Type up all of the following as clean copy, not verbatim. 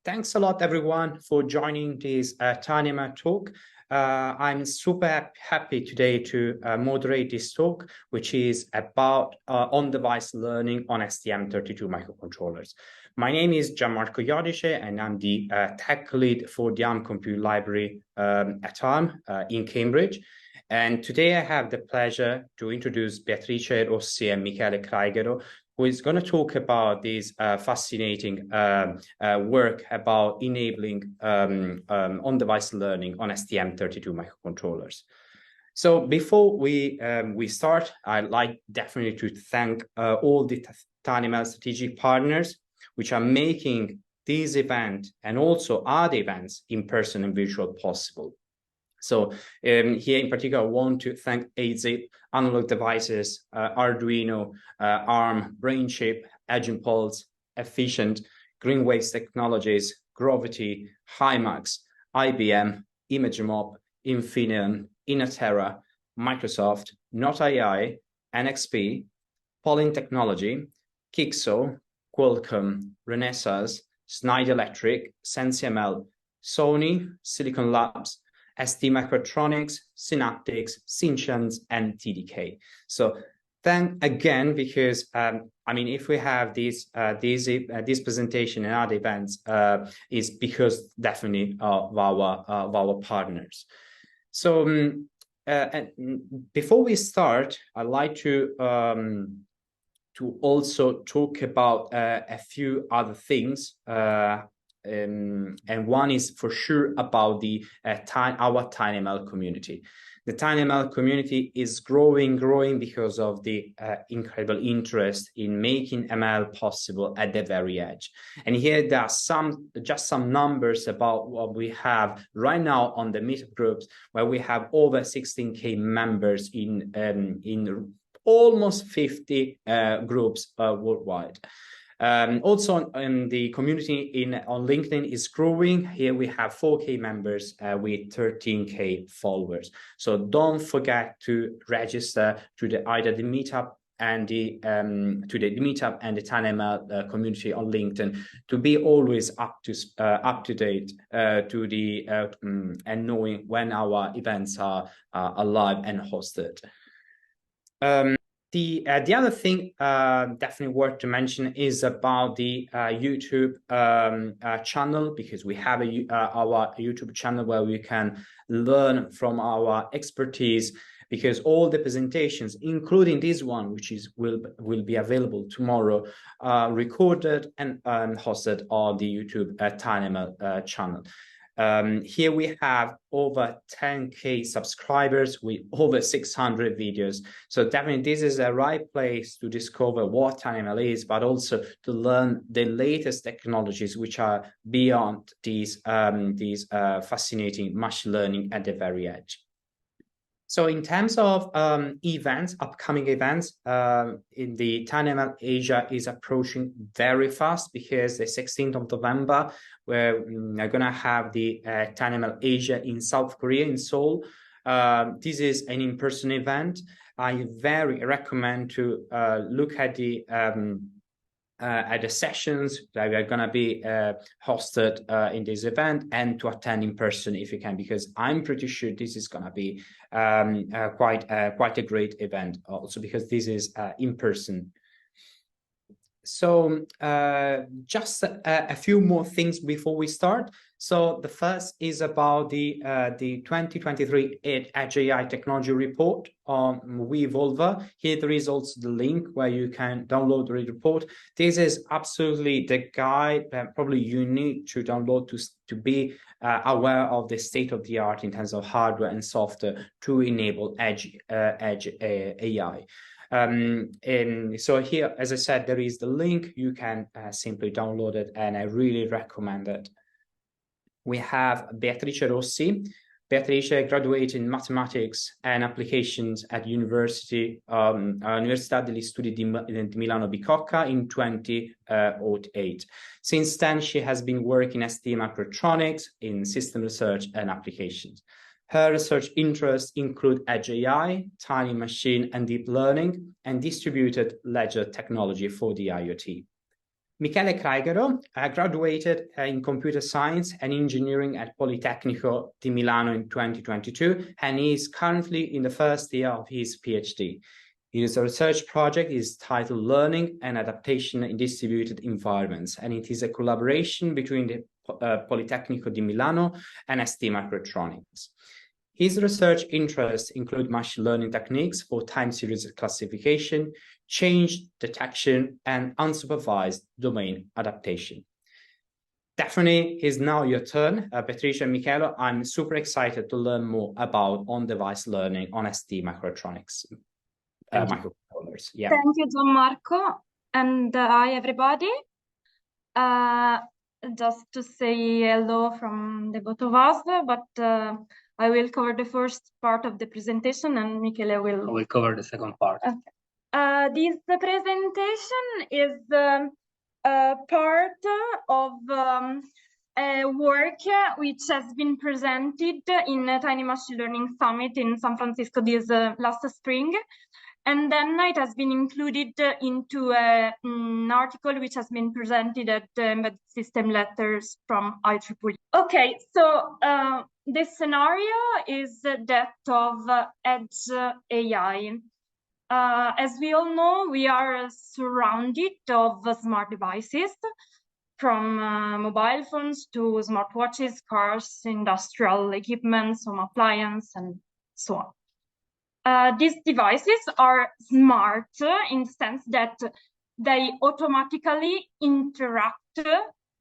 Thanks a lot, everyone, for joining this tinyML talk. I'm super happy today to moderate this talk, which is about on-device learning on STM32 microcontrollers. My name is Gianmarco Iodice, and I'm the tech lead for the ARM Compute Library at ARM in Cambridge. And today I have the pleasure to introduce Beatrice Rossi and Michele Craighero, who is going to talk about this fascinating work about enabling on-device learning on STM32 microcontrollers. So before we start, I'd like definitely to thank all the tinyML strategic partners, which are making this event and also other events in person and virtual possible. So here in particular, I want to thank AZIP, Analog Devices, Arduino, ARM, BrainChip, Edge Impulse, Efficient, Greenwaves Technologies, Gravity, HiMax, IBM, ImageMob, Infineon, Inaterra, Microsoft, Not.ai, NXP, Polin Technology, Kixo, Qualcomm, Renesas, Schneider Electric, SensiML, Sony, Silicon Labs, STMicroelectronics, Synaptics, Synchance, and TDK. So thank again, because I mean, if we have this presentation and other events, is because definitely of our partners. So and before we start, I'd like to also talk about a few other things. And one is for sure about the our tinyML community. The tinyML community is growing because of the incredible interest in making ML possible at the very edge. And here there are just some numbers about what we have right now on the meetup groups, where we have over 16K members in almost 50 groups worldwide. Also, the community on LinkedIn is growing. Here we have 4K members with 13K followers. So don't forget to register to either the meetup and the meetup and the tinyML community on LinkedIn to be always up to date and knowing when our events are live and hosted. The other thing definitely worth to mention is about the YouTube channel, because we have our YouTube channel where we can learn from our expertise, because all the presentations, including this one, which will be available tomorrow, are recorded and hosted on the YouTube tinyML channel. Here we have over 10K subscribers with over 600 videos. So definitely this is the right place to discover what tinyML is, but also to learn the latest technologies which are beyond these fascinating machine learning at the very edge. So in terms of upcoming events, in the tinyML Asia is approaching very fast, because the 16th of November, where we're going to have the tinyML Asia in South Korea, in Seoul. This is an in-person event. I very recommend to look at the sessions that are going to be hosted in this event, and to attend in person if you can, because I'm pretty sure this is going to be quite a great event, also because this is in person. So just a few more things before we start. So the first is about the 2023 Edge AI Technology Report with Volva. Here there is also the link where you can download the report. This is absolutely the guide that probably you need to download to be aware of the state of the art in terms of hardware and software to enable Edge AI. And so here, as I said, there is the link. You can simply download it, and I really recommend it. We have Beatrice Rossi. Beatrice graduated in mathematics and applications at Università degli Studi di Milano Bicocca in 2008. Since then, she has been working at STMicroelectronics in system research and applications. Her research interests include Edge AI, tiny machine and deep learning, and distributed ledger technology for the IoT. Michele Craighero graduated in computer science and engineering at Politecnico di Milano in 2022, and he is currently in the first year of his PhD. His research project is titled Learning and Adaptation in Distributed Environments, and it is a collaboration between the Politecnico di Milano and STMicroelectronics. His research interests include machine learning techniques for time series classification, change detection, and unsupervised domain adaptation. Definitely is now your turn. Beatrice and Michele, I'm super excited to learn more about on-device learning on STMicroelectronics microcontrollers. Yeah. Thank you, Gianmarco. And hi, everybody. Just to say hello from the both of us, but I will cover the first part of the presentation and Michele will cover the second part. Okay. This presentation is part of a work which has been presented in a Tiny Machine Learning Summit in San Francisco this last spring. And then it has been included into an article which has been presented at Embedded System Letters from IEEE. Okay, so this scenario is that of edge AI. As we all know, we are surrounded of smart devices, from mobile phones to smartwatches, cars, industrial equipment, home appliances, and so on. These devices are smart in the sense that they automatically interact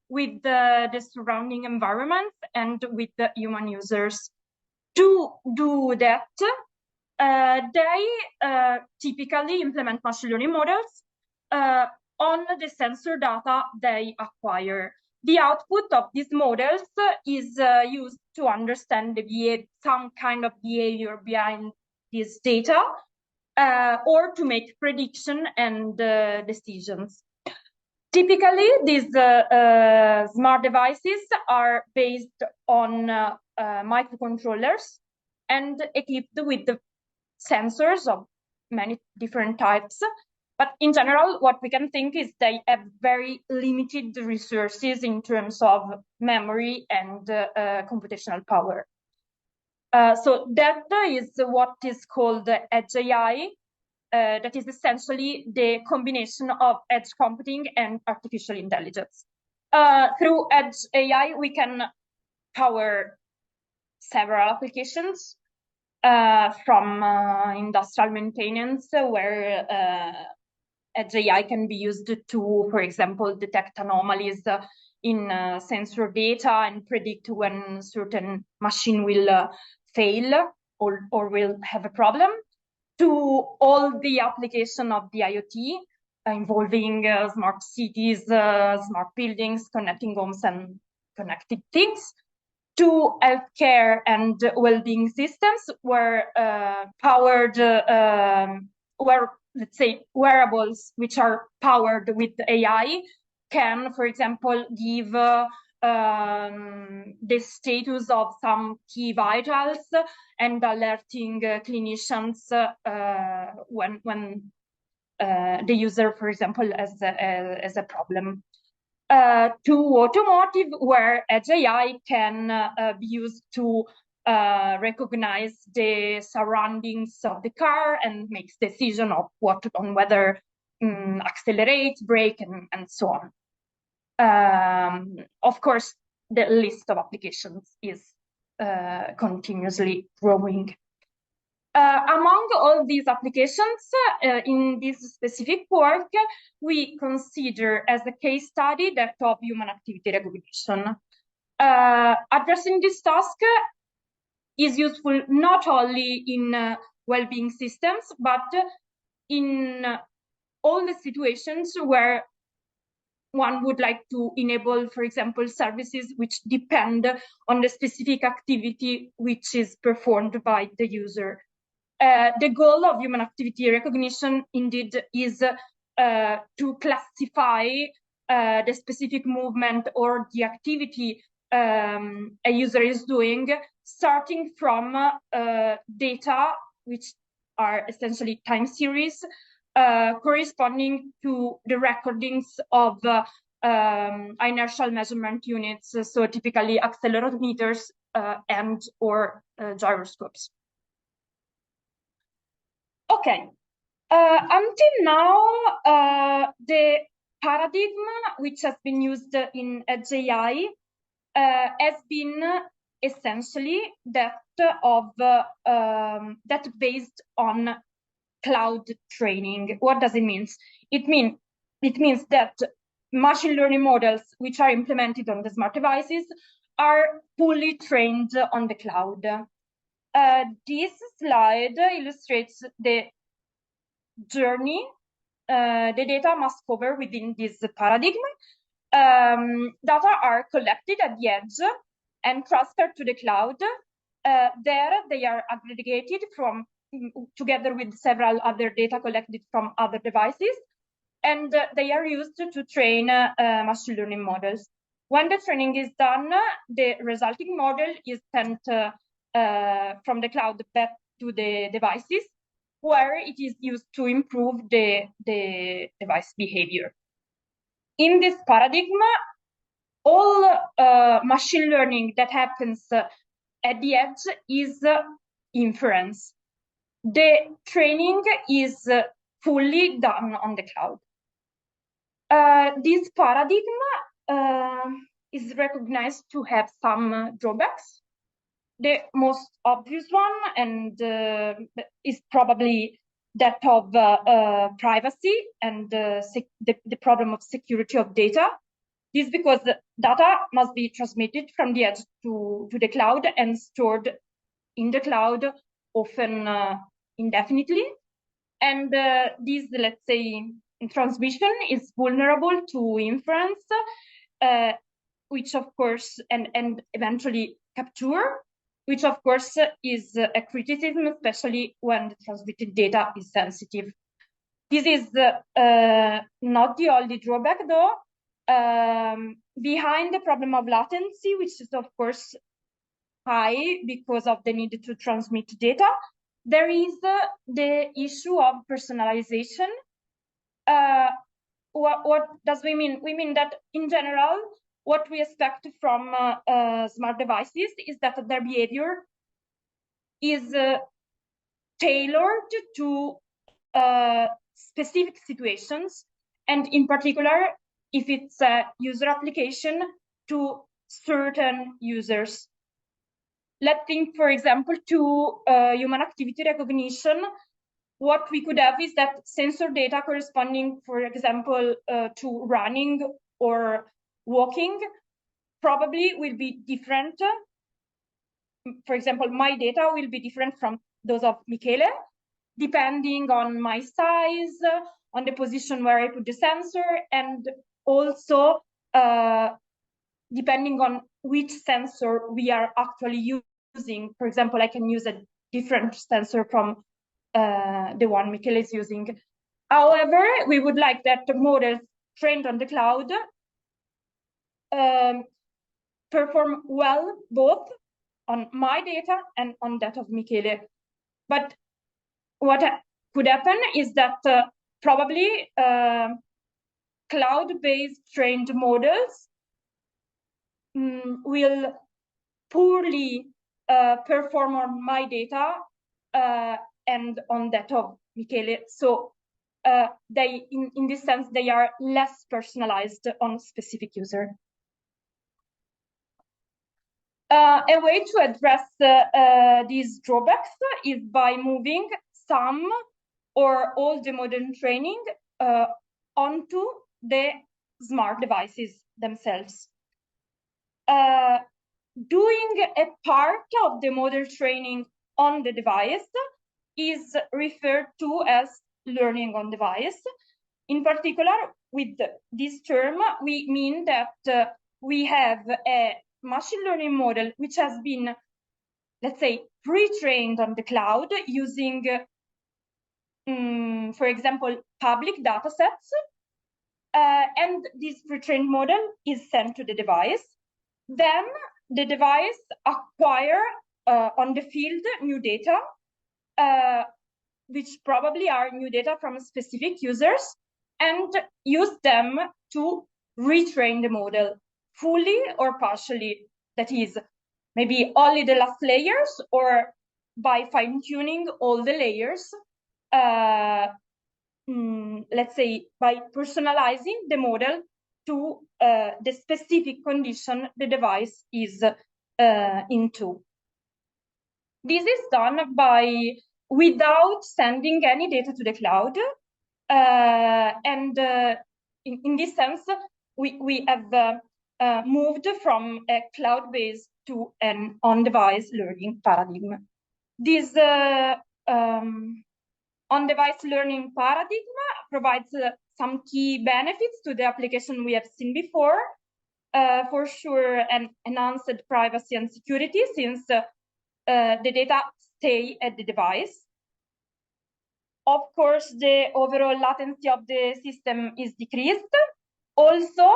with the surrounding environment and with the human users. To do that, they typically implement machine learning models on the sensor data they acquire. The output of these models is used to understand some kind of behavior behind this data, or to make prediction and decisions. Typically, these smart devices are based on microcontrollers and equipped with the sensors of many different types. But in general, what we can think is they have very limited resources in terms of memory and computational power. So that is what is called edge AI. That is essentially the combination of edge computing and artificial intelligence. Through edge AI, we can power several applications, from industrial maintenance, where edge AI can be used to, for example, detect anomalies in sensor data and predict when certain machine will fail or will have a problem, to all the application of the IoT involving smart cities, smart buildings, connecting homes and connected things, to healthcare and well-being systems where let's say wearables which are powered with AI can, for example, give the status of some key vitals and alerting clinicians when the user, for example, has a problem. To automotive, where edge AI can be used to recognize the surroundings of the car and makes decision of whether accelerate, brake, and so on. Of course, the list of applications is continuously growing. Among all these applications, in this specific work, we consider as a case study that of human activity recognition. Addressing this task is useful not only in well-being systems, but in all the situations where one would like to enable, for example, services which depend on the specific activity which is performed by the user. The goal of human activity recognition indeed is to classify the specific movement or the activity a user is doing, starting from data which are essentially time series corresponding to the recordings of inertial measurement units, so typically accelerometers and or gyroscopes. Okay, until now, the paradigm which has been used in Edge AI has been essentially that of that based on cloud training. What does it mean? It means that machine learning models which are implemented on the smart devices are fully trained on the cloud. This slide illustrates the journey the data must cover within this paradigm. Data are collected at the edge and transferred to the cloud. There they are aggregated from together with several other data collected from other devices, and they are used to train machine learning models. When the training is done, the resulting model is sent from the cloud back to the devices, where it is used to improve the device behavior. In this paradigm, all machine learning that happens at the edge is inference. The training is fully done on the cloud. This paradigm is recognized to have some drawbacks. The most obvious one and is probably that of privacy and the problem of security of data. This is because the data must be transmitted from the edge to the cloud and stored in the cloud, often indefinitely. And this, let's say, transmission is vulnerable to inference, which of course, and eventually capture, which of course is a criticism, especially when the transmitted data is sensitive. This is not the only drawback though. Behind the problem of latency, which is of course high because of the need to transmit data, there is the issue of personalization. What does we mean? We mean that in general, what we expect from smart devices is that their behavior is tailored to specific situations, and in particular, if it's a user application, to certain users. Let's think, for example, to human activity recognition. What we could have is that sensor data corresponding, for example, to running or walking probably will be different. For example, my data will be different from those of Michele, depending on my size, on the position where I put the sensor, and also depending on which sensor we are actually using. For example, I can use a different sensor from the one Michele is using. However, we would like that the models trained on the cloud perform well both on my data and on that of Michele. But what could happen is that probably cloud-based trained models will poorly perform on my data and on that of Michele. So they, in this sense, they are less personalized on specific user. A way to address these drawbacks is by moving some or all the modern training onto the smart devices themselves. Doing a part of the model training on the device is referred to as learning on device. In particular, with this term, we mean that we have a machine learning model which has been, let's say, pre-trained on the cloud using, for example, public data sets. And this pre-trained model is sent to the device. Then the device acquire on the field new data, which probably are new data from specific users, and use them to retrain the model fully or partially, that is, maybe only the last layers, or by fine-tuning all the layers, let's say by personalizing the model to the specific condition the device is into. This is done without sending any data to the cloud. In this sense, we have moved from a cloud-based to an on-device learning paradigm. This on-device learning paradigm provides some key benefits to the application we have seen before. For sure, an enhanced privacy and security, since the data stay at the device. Of course, the overall latency of the system is decreased. Also,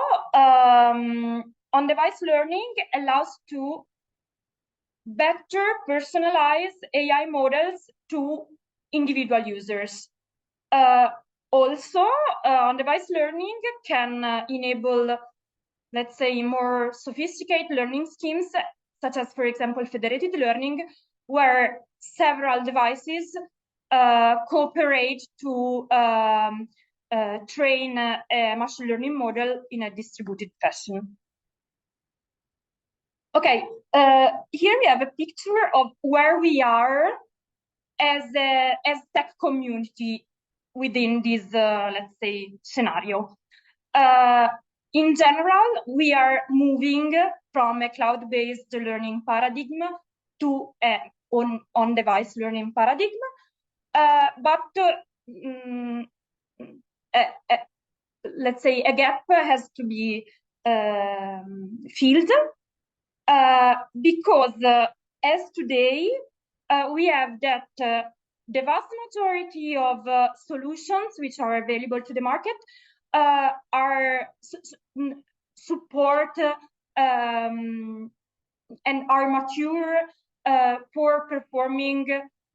on-device learning allows to better personalize AI models to individual users. Also, on-device learning can enable, let's say, more sophisticated learning schemes, such as, for example, federated learning, where several devices cooperate to train a machine learning model in a distributed fashion. Okay, here we have a picture of where we are as tech community within this, let's say, scenario. In general, we are moving from a cloud-based learning paradigm to an on-device learning paradigm. Let's say a gap has to be filled because as today we have that the vast majority of solutions which are available to the market support and are mature for performing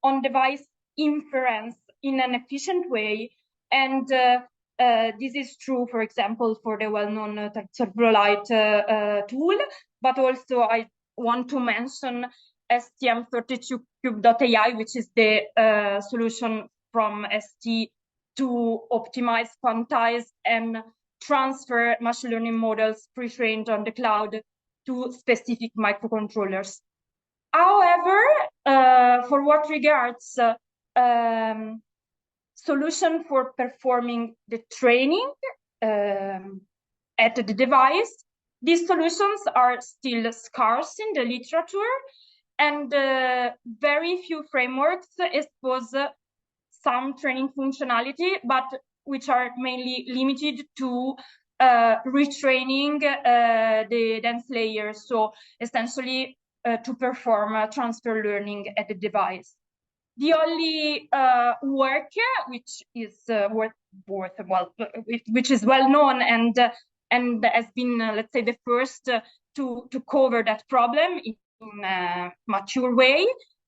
on-device inference in an efficient way. And this is true, for example, for the well-known TensorFlow tool, but also I want to mention STM32 Cube.ai, which is the solution from ST to optimize, quantize, and transfer machine learning models pre-trained on the cloud to specific microcontrollers. However, for what regards solution for performing the training at the device, these solutions are still scarce in the literature, and very few frameworks expose some training functionality, but which are mainly limited to retraining the dense layers, so essentially to perform transfer learning at the device. The only work which is which is well known and has been, let's say, the first to cover that problem in a mature way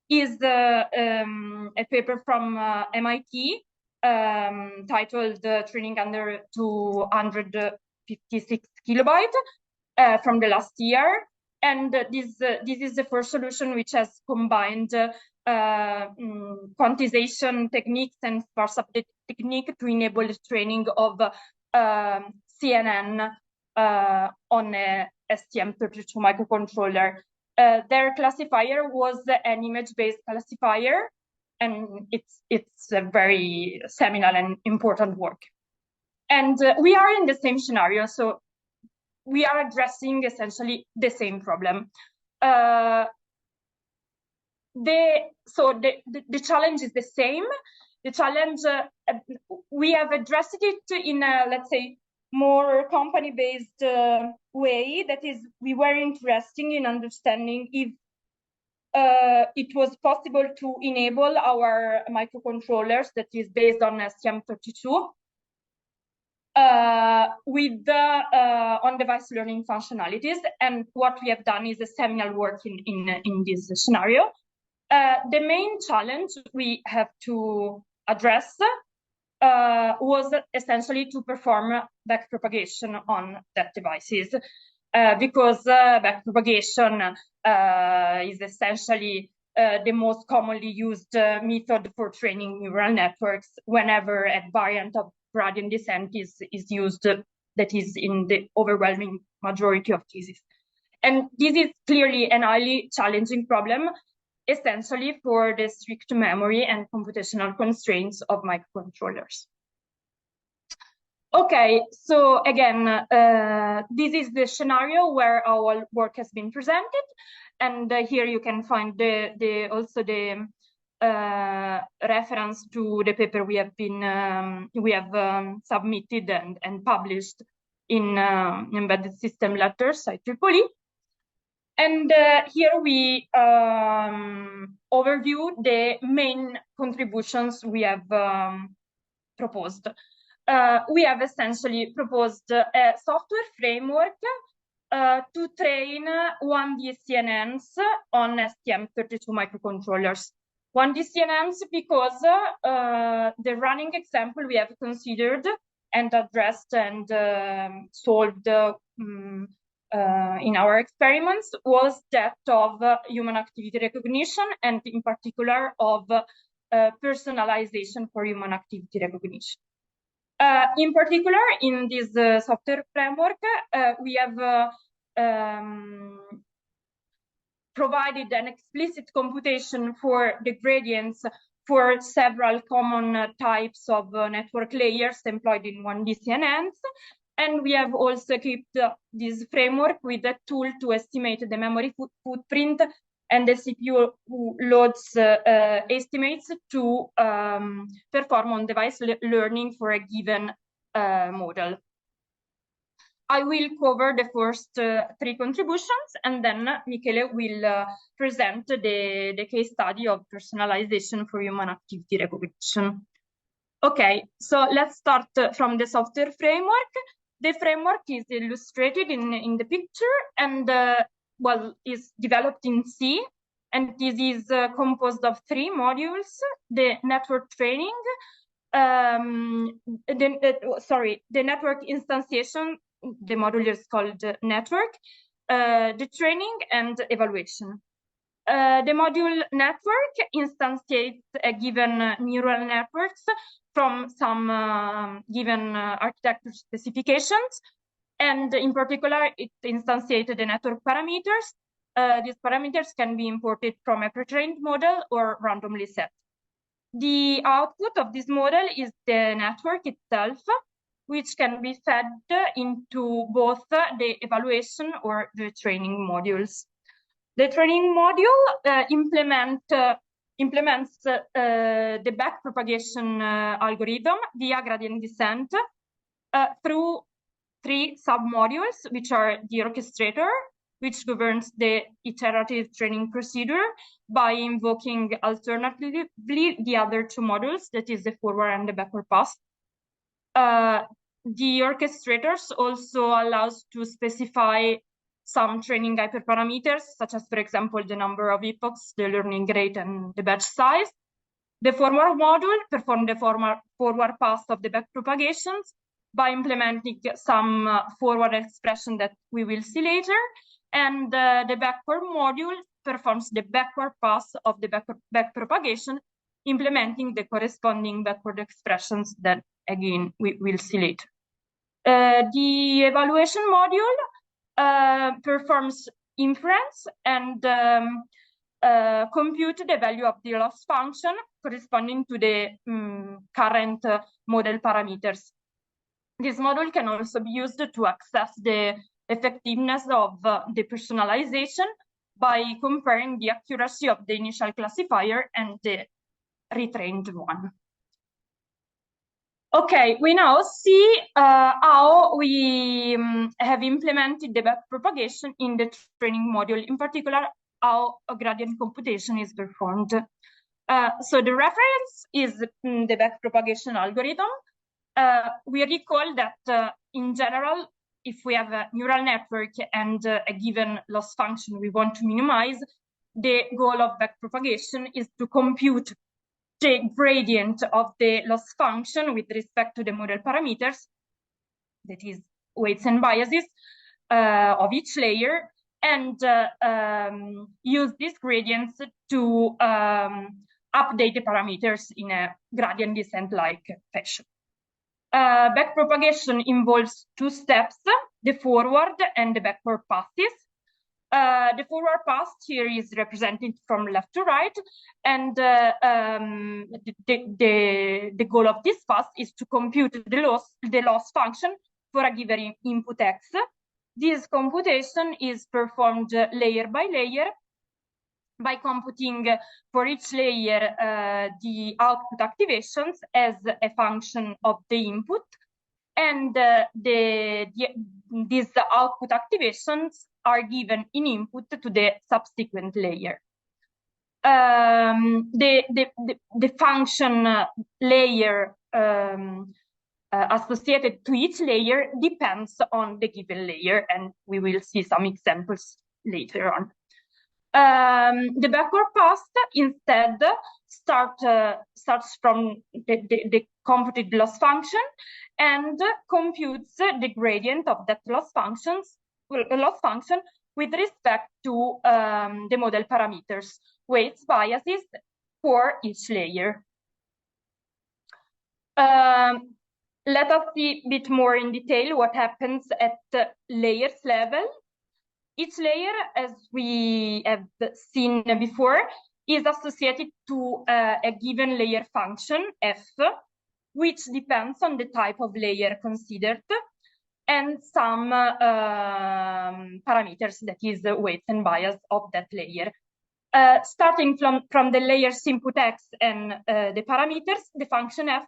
is a paper from MIT titled "Training Under 256 kilobytes" from the last year, and this is the first solution which has combined quantization techniques and sparse update technique to enable the training of CNN on a STM32 microcontroller. Their classifier was an image-based classifier, and it's a very seminal and important work. And we are in the same scenario, so we are addressing essentially the same problem. The challenge is the same. The challenge, we have addressed it in a, let's say, more company-based way. That is, we were interested in understanding if it was possible to enable our microcontrollers that is based on STM32 with the on-device learning functionalities. And what we have done is a seminal work in this scenario. The main challenge we have to address was essentially to perform backpropagation on that devices, because backpropagation is essentially the most commonly used method for training neural networks whenever a variant of gradient descent is used, that is in the overwhelming majority of cases. And this is clearly an highly challenging problem, essentially for the strict memory and computational constraints of microcontrollers. Okay, so again, this is the scenario where our work has been presented, and here you can find also the reference to the paper we have submitted and published in Embedded System Letters, IEEE. And here we overview the main contributions we have proposed. We have essentially proposed a software framework to train 1D CNNs on STM32 microcontrollers. 1D CNNs because the running example we have considered and addressed and solved in our experiments was that of human activity recognition, and in particular of personalization for human activity recognition. In particular, in this software framework, we have provided an explicit computation for the gradients for several common types of network layers employed in 1D CNNs. And we have also equipped this framework with a tool to estimate the memory footprint and the CPU loads estimates to perform on-device learning for a given model. I will cover the first three contributions, and then Michele will present the case study of personalization for human activity recognition. Okay, so let's start from the software framework. The framework is illustrated in the picture, and well, is developed in C, and this is composed of three modules: the network training, the network instantiation, the module is called network, the training, and evaluation. The module network instantiates a given neural networks from some given architecture specifications, and in particular, it instantiated the network parameters. These parameters can be imported from a pre-trained model or randomly set. The output of this model is the network itself, which can be fed into both the evaluation or the training modules. The training module implements the backpropagation algorithm via gradient descent through three submodules, which are the orchestrator, which governs the iterative training procedure by invoking alternatively the other two modules, that is the forward and the backward pass. The orchestrators also allows to specify some training hyperparameters, such as, for example, the number of epochs, the learning rate, and the batch size. The forward module performs the forward pass of the backpropagations by implementing some forward expression that we will see later. And the backward module performs the backward pass of the backpropagation, implementing the corresponding backward expressions that, again, we will see later. The evaluation module performs inference and compute the value of the loss function corresponding to the current model parameters. This module can also be used to assess the effectiveness of the personalization by comparing the accuracy of the initial classifier and the retrained one. Okay, we now see how we have implemented the backpropagation in the training module, in particular, how a gradient computation is performed. So the reference is the backpropagation algorithm. We recall that in general, if we have a neural network and a given loss function we want to minimize, the goal of backpropagation is to compute the gradient of the loss function with respect to the model parameters, that is weights and biases of each layer, and use these gradients to update the parameters in a gradient descent-like fashion. Backpropagation involves two steps, the forward and the backward passes. The forward pass here is represented from left to right, and the goal of this pass is to compute the loss function for a given input X. This computation is performed layer by layer by computing for each layer the output activations as a function of the input, and these output activations are given in input to the subsequent layer. The function layer associated to each layer depends on the given layer, and we will see some examples later on. The backward pass instead starts from the computed loss function and computes the gradient of that loss function with respect to the model parameters, weights, biases for each layer. Let us see a bit more in detail what happens at the layers level. Each layer, as we have seen before, is associated to a given layer function, f, which depends on the type of layer considered, and some parameters, that is the weight and bias of that layer. Starting from the layer's input X and the parameters, the function f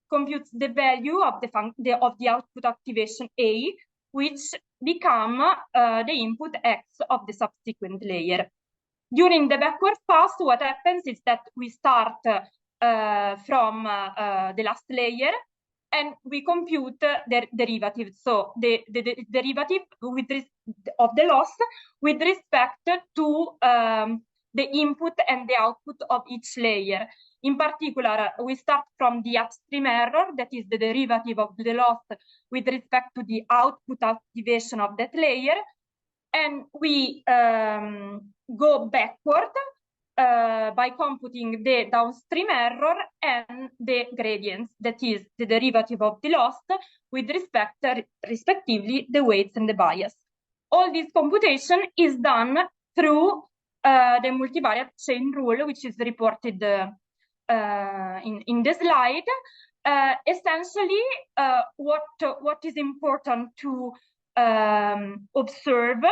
computes the value of the output activation A, which become the input X of the subsequent layer. During the backward pass, what happens is that we start from the last layer and we compute the derivative. So the derivative of the loss with respect to the input and the output of each layer. In particular, we start from the upstream error, that is the derivative of the loss with respect to the output activation of that layer, and we go backward by computing the downstream error and the gradients, that is the derivative of the loss with respect to, respectively, the weights and the bias. All this computation is done through the multivariate chain rule, which is reported in the slide. Essentially, what is important to observe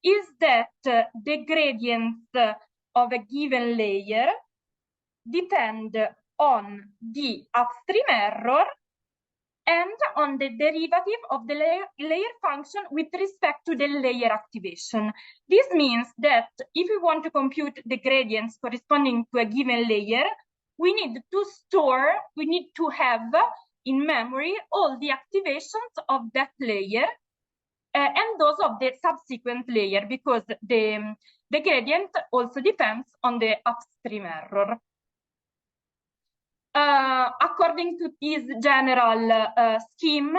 is that the gradients of a given layer depend on the upstream error and on the derivative of the layer function with respect to the layer activation. This means that if we want to compute the gradients corresponding to a given layer, we need to have in memory all the activations of that layer and those of the subsequent layer, because the gradient also depends on the upstream error. According to this general scheme,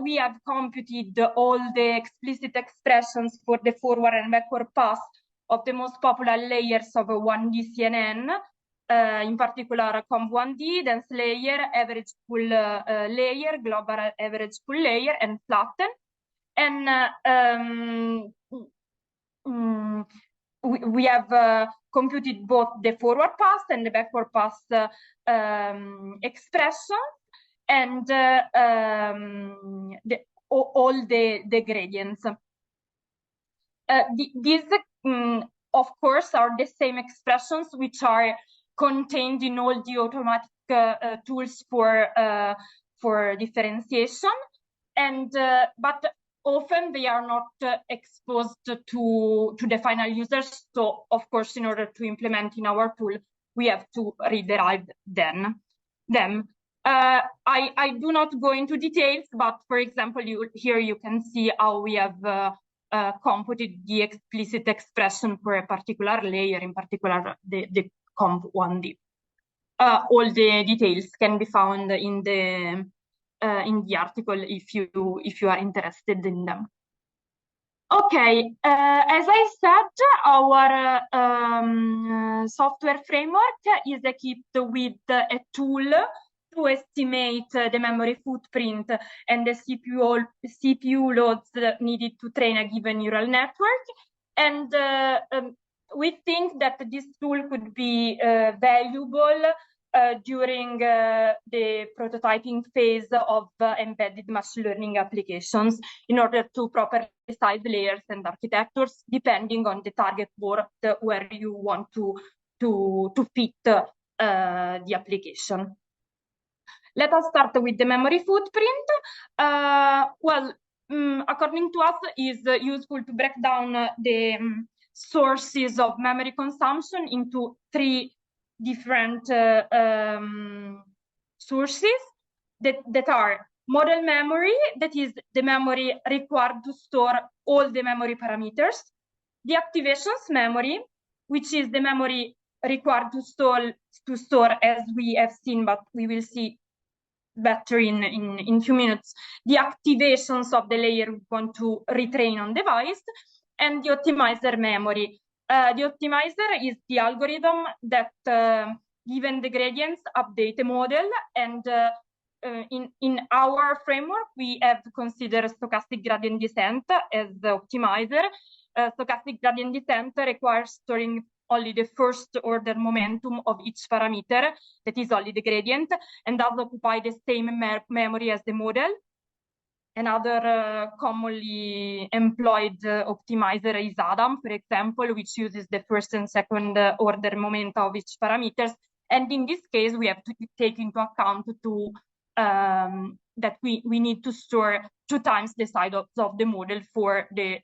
we have computed all the explicit expressions for the forward and backward pass of the most popular layers of 1D CNN, in particular comp1D, dense layer, average full layer, global average full layer, and flatten. And we have computed both the forward pass and the backward pass expression, and all the gradients. These, of course, are the same expressions which are contained in all the automatic tools for differentiation, and but often they are not exposed to the final users. So, of course, in order to implement in our tool, we have to rederive them. I do not go into details, but for example, here you can see how we have computed the explicit expression for a particular layer, in particular the comp1D. all the details can be found in the article if you are interested in them. Okay, as I said, our software framework is equipped with a tool to estimate the memory footprint and the CPU loads needed to train a given neural network. And we think that this tool could be valuable during the prototyping phase of embedded machine learning applications in order to properly size layers and architectures depending on the target board where you want to fit the application. Let us start with the memory footprint. According to us, is useful to break down the sources of memory consumption into three different sources that are model memory, that is the memory required to store all the memory parameters, the activations memory, which is the memory required to store as we have seen, but we will see better in few minutes, the activations of the layer we want to retrain on device, and the optimizer memory. The optimizer is the algorithm that, given the gradients, update the model. And in our framework, we have considered stochastic gradient descent as the optimizer. Stochastic gradient descent requires storing only the first order momentum of each parameter, that is only the gradient, and does occupy the same memory as the model. Another commonly employed optimizer is Adam, for example, which uses the first and second order momenta of each parameters. And in this case, we have to take into account that we need to store 2 times the size of the model for the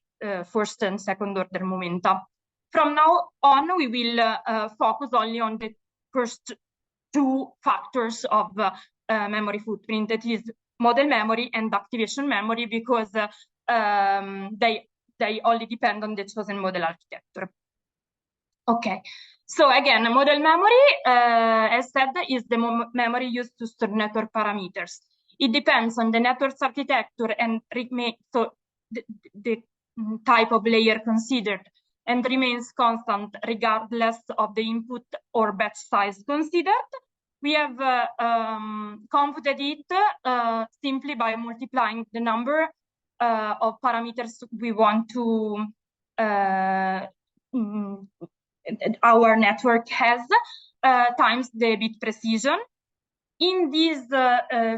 first and second order momenta. From now on, we will focus only on the first 2 factors of memory footprint, that is model memory and activation memory, because they only depend on the chosen model architecture. Okay, so again, model memory, as said, is the memory used to store network parameters. It depends on the network's architecture and so the type of layer considered, and remains constant regardless of the input or batch size considered. We have computed it simply by multiplying the number of parameters we want to our network has times the bit precision. In this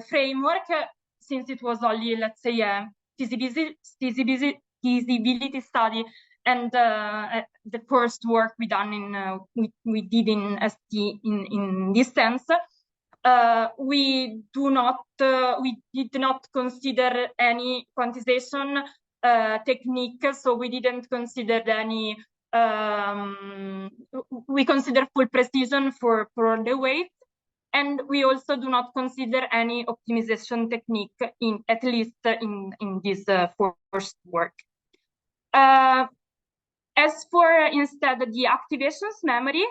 framework, since it was only, let's say, a feasibility study, and the first work we did in ST in this sense, we did not consider any quantization technique, so we didn't consider any. We consider full precision for the weight, and we also do not consider any optimization technique at least in this first work. As for instead the activations memory,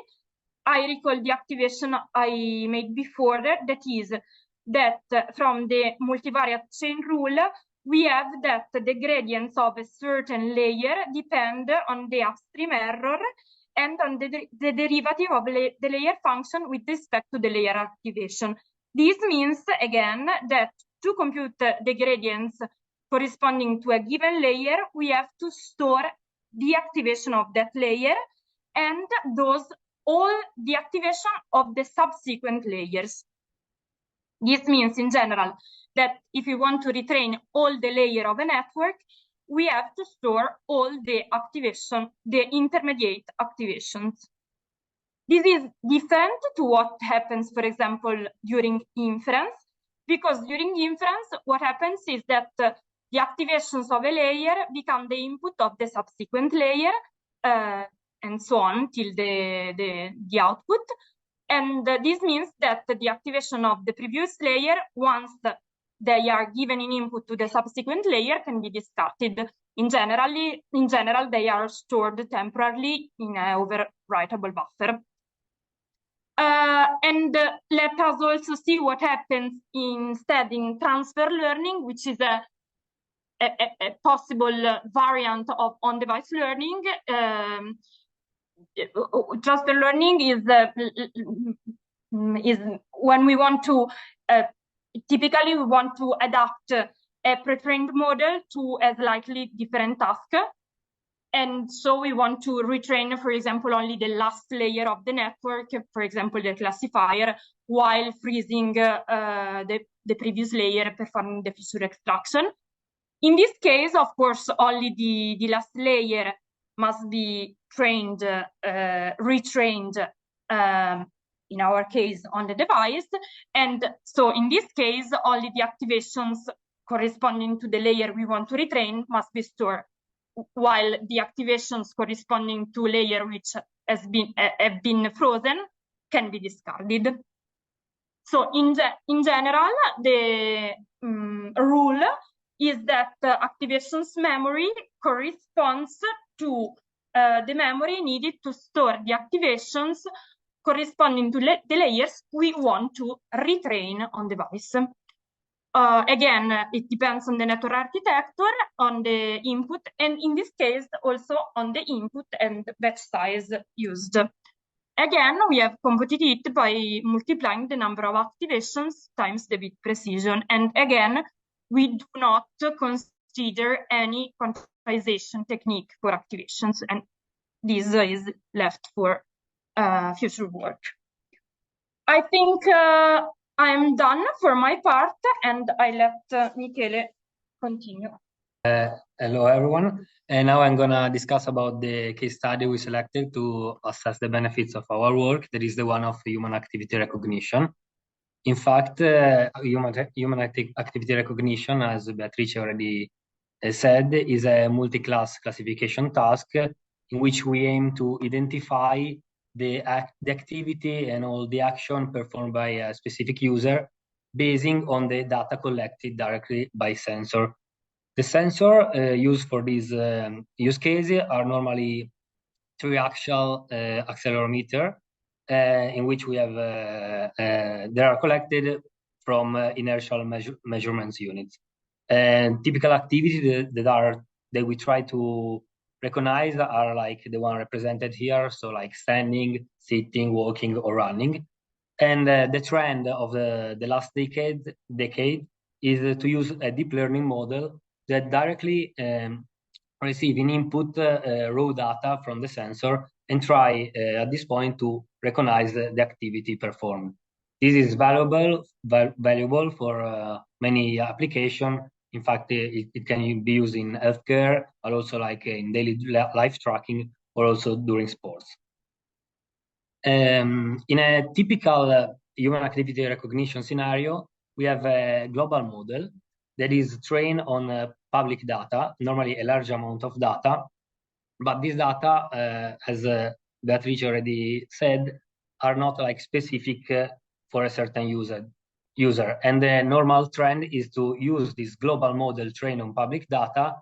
I recall the activation I made before, that is that from the multivariate chain rule, we have that the gradients of a certain layer depend on the upstream error and on the derivative of the layer function with respect to the layer activation. This means, again, that to compute the gradients corresponding to a given layer, we have to store the activation of that layer and all the activation of the subsequent layers. This means, in general, that if we want to retrain all the layers of a network, we have to store all the activation, the intermediate activations. This is different to what happens, for example, during inference, because during inference, what happens is that the activations of a layer become the input of the subsequent layer, and so on till the output. And this means that the activation of the previous layer, once they are given in input to the subsequent layer, can be discarded. In general, they are stored temporarily in an overwritable buffer. And let us also see what happens instead in transfer learning, which is a possible variant of on-device learning. Transfer learning is when we want to, typically we want to adapt a pre-trained model to a slightly different task. And so we want to retrain, for example, only the last layer of the network, for example, the classifier, while freezing the previous layer, performing the fissure extraction. In this case, of course, only the last layer must be trained, retrained, in our case, on the device. And so in this case, only the activations corresponding to the layer we want to retrain must be stored, while the activations corresponding to layer which have been frozen can be discarded. So in general, the rule is that activations memory corresponds to the memory needed to store the activations corresponding to the layers we want to retrain on device. Again, it depends on the network architecture, on the input, and in this case, also on the input and batch size used. Again, we have computed it by multiplying the number of activations times the bit precision. And again, we do not consider any quantization technique for activations, and this is left for future work. I think I'm done for my part, and I let Michele continue. Hello, everyone. And now I'm going to discuss about the case study we selected to assess the benefits of our work. That is the one of human activity recognition. In fact, human activity recognition, as Beatrice already said, is a multi-class classification task in which we aim to identify the activity and all the action performed by a specific user basing on the data collected directly by sensor. The sensor used for this use case are normally triaxial accelerometer, in which we have they are collected from inertial measurements units. And typical activities that we try to recognize are like the one represented here, so like standing, sitting, walking, or running. And the trend of the last decade is to use a deep learning model that directly receiving input raw data from the sensor and try at this point to recognize the activity performed. This is valuable for many applications. In fact, it can be used in healthcare, but also like in daily life tracking, or also during sports. In a typical human activity recognition scenario, we have a global model that is trained on public data, normally a large amount of data. But this data, as Beatrice already said, are not like specific for a certain user. And the normal trend is to use this global model trained on public data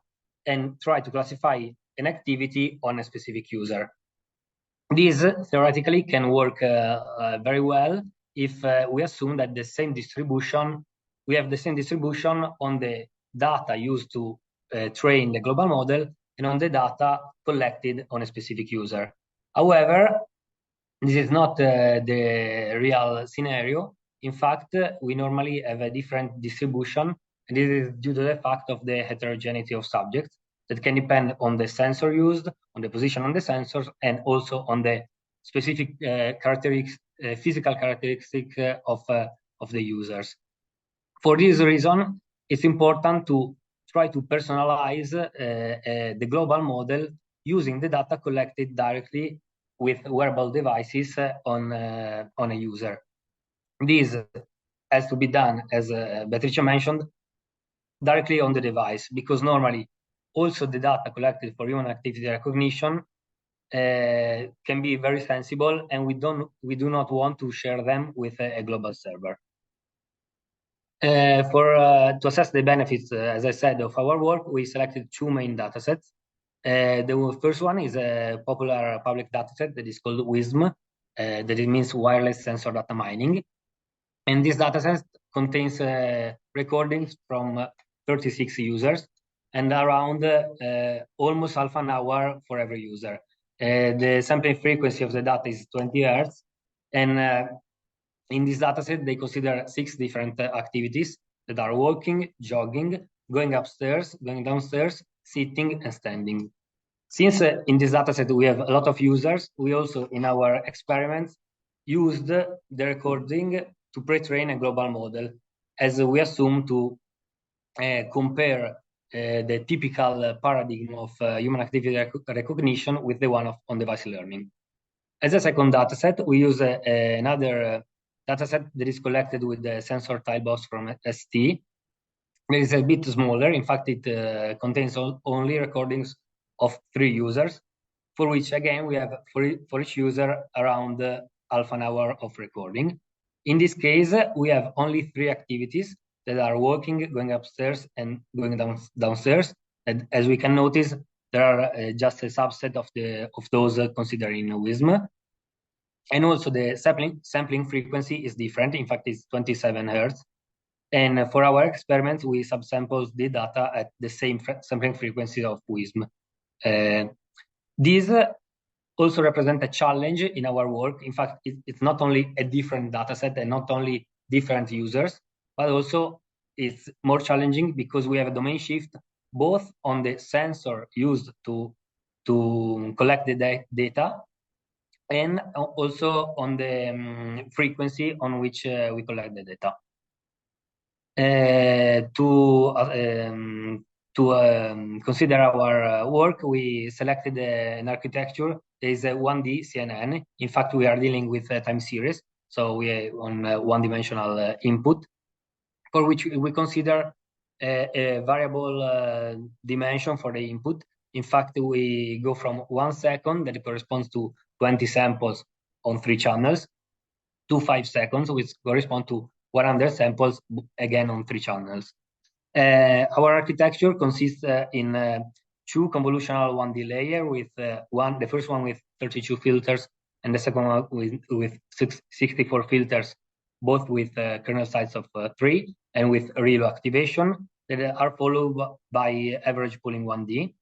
and try to classify an activity on a specific user. This theoretically can work very well if we assume that we have the same distribution on the data used to train the global model and on the data collected on a specific user. However, this is not the real scenario. In fact, we normally have a different distribution, and this is due to the fact of the heterogeneity of subjects that can depend on the sensor used, on the position on the sensors, and also on the specific physical characteristic of the users. For this reason, it's important to try to personalize the global model using the data collected directly with wearable devices on a user. This has to be done, as Beatrice mentioned, directly on the device, because normally also the data collected for human activity recognition can be very sensible, and we do not want to share them with a global server. To assess the benefits, as I said, of our work, we selected two main datasets. The first one is a popular public dataset that is called WISM, that it means wireless sensor data mining. And this dataset contains recordings from 36 users and around almost half an hour for every user. The sampling frequency of the data is 20 Hz. And in this dataset, they consider 6 different activities that are walking, jogging, going upstairs, going downstairs, sitting, and standing. Since in this dataset we have a lot of users, we also, in our experiments, used the recording to pre-train a global model, as we assume to compare the typical paradigm of human activity recognition with the one of on-device learning. As a second dataset, we use another dataset that is collected with the sensor tilebus from ST. It is a bit smaller. In fact, it contains only recordings of 3 users, for which, again, we have for each user around half an hour of recording. In this case, we have only 3 activities that are walking, going upstairs, and going downstairs. And as we can notice, there are just a subset of those considering WISM. And also the sampling frequency is different. In fact, it's 27 Hz. And for our experiments, we subsample the data at the same sampling frequency of WISM. These also represent a challenge in our work. In fact, it's not only a different dataset and not only different users, but also it's more challenging because we have a domain shift both on the sensor used to collect the data and also on the frequency on which we collect the data. To consider our work, we selected an architecture that is a 1D CNN. In fact, we are dealing with a time series, so we are on one-dimensional input, for which we consider a variable dimension for the input. In fact, we go from 1 second, that corresponds to 20 samples on 3 channels, to 5 seconds, which correspond to 100 samples, again on 3 channels. Our architecture consists in 2 convolutional 1D layers, with the first one with 32 filters and the second one with 64 filters, both with kernel size of 3 and with ReLU activation, that are followed by average pooling 1D.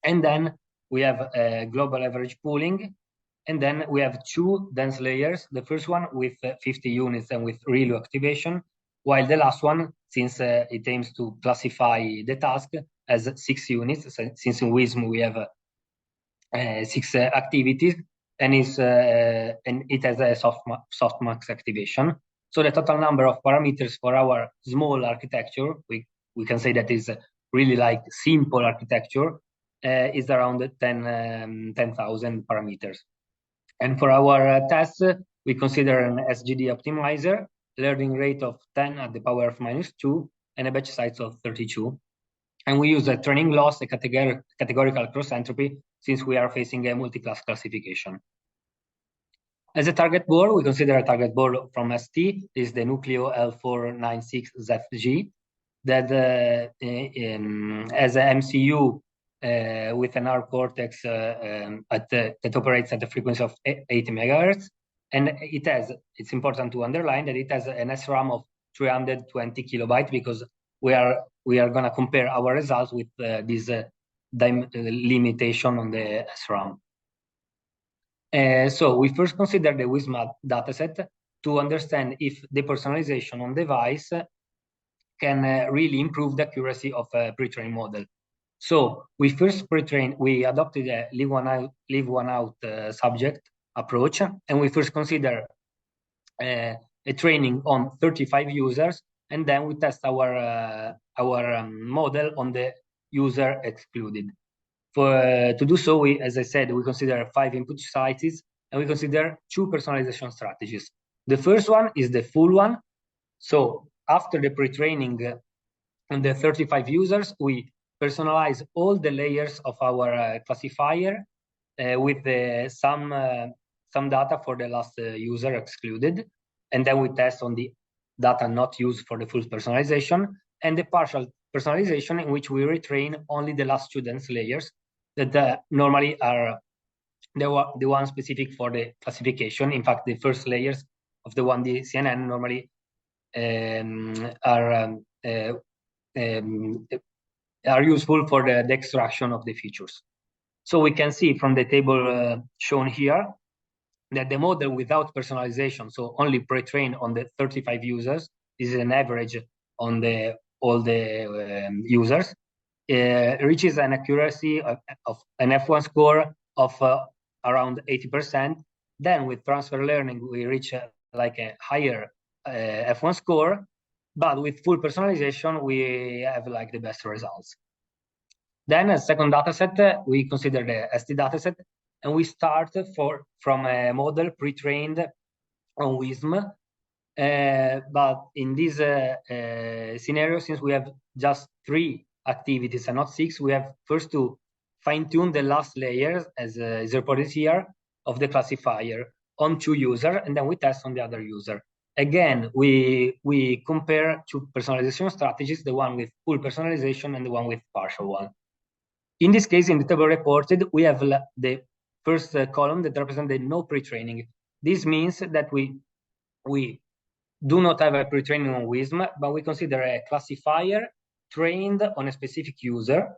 And then we have global average pooling. And then we have 2 dense layers, the first one with 50 units and with ReLU activation, while the last one, since it aims to classify the task, as 6 units. Since in WISM we have 6 activities, and it has a softmax activation. So the total number of parameters for our small architecture, we can say that is really like simple architecture, is around 10,000 parameters. And for our tests, we consider an SGD optimizer, learning rate of 10 at the power of -2, and a batch size of 32. And we use a training loss, a categorical cross entropy, since we are facing a multi-class classification. As a target board, we consider a target board from ST, is the Nucleo L496ZG, that has an MCU with an ARM Cortex that operates at a frequency of 80 MHz. And it's important to underline that it has an SRAM of 320 kilobytes, because we are going to compare our results with this limitation on the SRAM. So we first consider the WISM dataset to understand if the personalization on device can really improve the accuracy of a pre-trained model. So we first we adopted a leave one out subject approach, and we first consider a training on 35 users, and then we test our model on the user excluded. To do so, as I said, we consider 5 input sizes, and we consider 2 personalization strategies. The first one is the full one. So after the pre-training on the 35 users, we personalize all the layers of our classifier with some data for the last user excluded, and then we test on the data not used for the full personalization, and the partial personalization, in which we retrain only the last 2 dense layers that normally are the one specific for the classification. In fact, the first layers of the 1D CNN normally are useful for the extraction of the features. So we can see from the table shown here that the model without personalization, so only pre-trained on the 35 users, this is an average on all the users, reaches an accuracy of an F1 score of around 80%. Then with transfer learning, we reach like a higher F1 score, but with full personalization, we have like the best results. Then a second dataset, we consider the ST dataset, and we start from a model pre-trained on WISM. But in this scenario, since we have just 3 activities and not 6, we have first to fine-tune the last layers, as is reported here, of the classifier on 2 users, and then we test on the other user. Again, we compare 2 personalization strategies, the one with full personalization and the one with partial one. In this case, in the table reported, we have the first column that represents the no pre-training. This means that we do not have a pre-training on WISM, but we consider a classifier trained on a specific user,